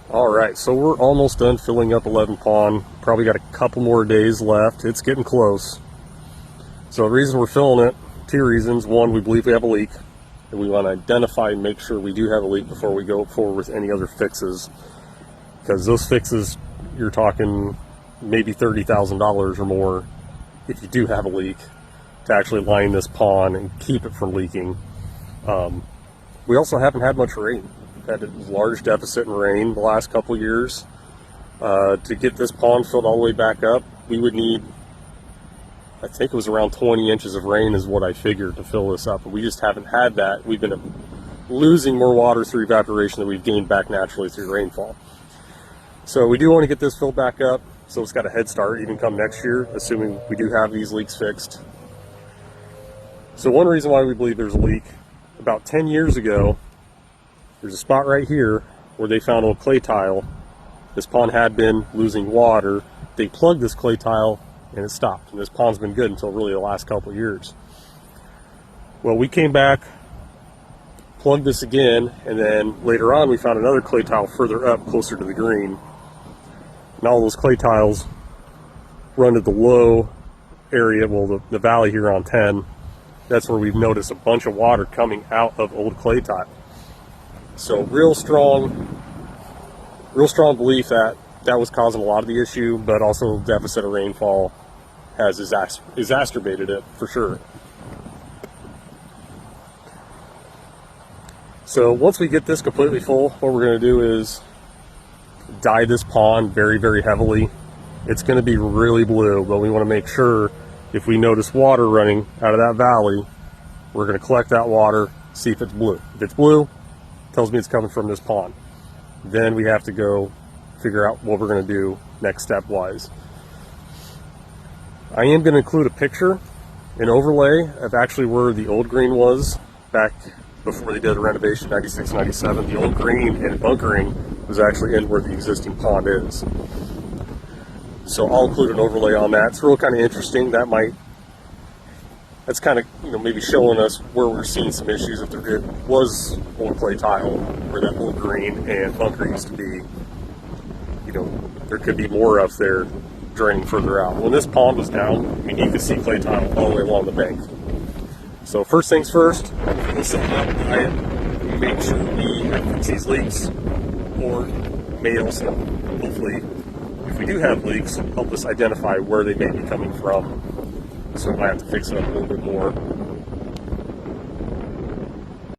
All right, so we're almost done filling up 11 Pond. Probably got a couple more days left. It's getting close. So the reason we're filling it, two reasons. One, we believe we have a leak, and we want to identify and make sure we do have a leak before we go forward with any other fixes. Because those fixes, you're talking maybe $30,000 or more if you do have a leak to actually line this pond and keep it from leaking. We also haven't had much rain. Had a large deficit in rain the last couple years. To get this pond filled all the way back up, we would need, I think it was around 20 inches of rain is what I figured to fill this up. But we just haven't had that. We've been losing more water through evaporation than we've gained back naturally through rainfall. So we do want to get this filled back up, so it's got a head start even come next year, assuming we do have these leaks fixed. So one reason why we believe there's a leak, about 10 years ago, there's a spot right here where they found old clay tile. This pond had been losing water. They plugged this clay tile and it stopped. And this pond's been good until really the last couple of years. Well, we came back, plugged this again, and then later on we found another clay tile further up closer to the green. And all those clay tiles run to the low area, well, the valley here on 10. That's where we've noticed a bunch of water coming out of old clay tile. So real strong belief that that was causing a lot of the issue, but also deficit of rainfall has exacerbated it for sure. So once we get this completely full, what we're going to do is dye this pond very, very heavily. It's going to be really blue, but we want to make sure if we notice water running out of that valley, we're going to collect that water, see if it's blue. If it's blue, tells me it's coming from this pond. Then we have to go figure out what we're going to do next step wise. I am going to include a picture, an overlay of actually where the old green was back before they did the renovation, 96, 97. The old green and bunkering was actually in where the existing pond is. So I'll include an overlay on that. It's real kind of interesting. That's kind of, maybe showing us where we're seeing some issues. If there was old clay tile where that old green and bunker used to be, there could be more up there draining further out. When this pond was down, you could see clay tile all the way along the bank. So first things first, let's set up diet, make sure we fix these leaks, or may also, hopefully, if we do have leaks, help us identify where they may be coming from. So we might have to fix it up a little bit more.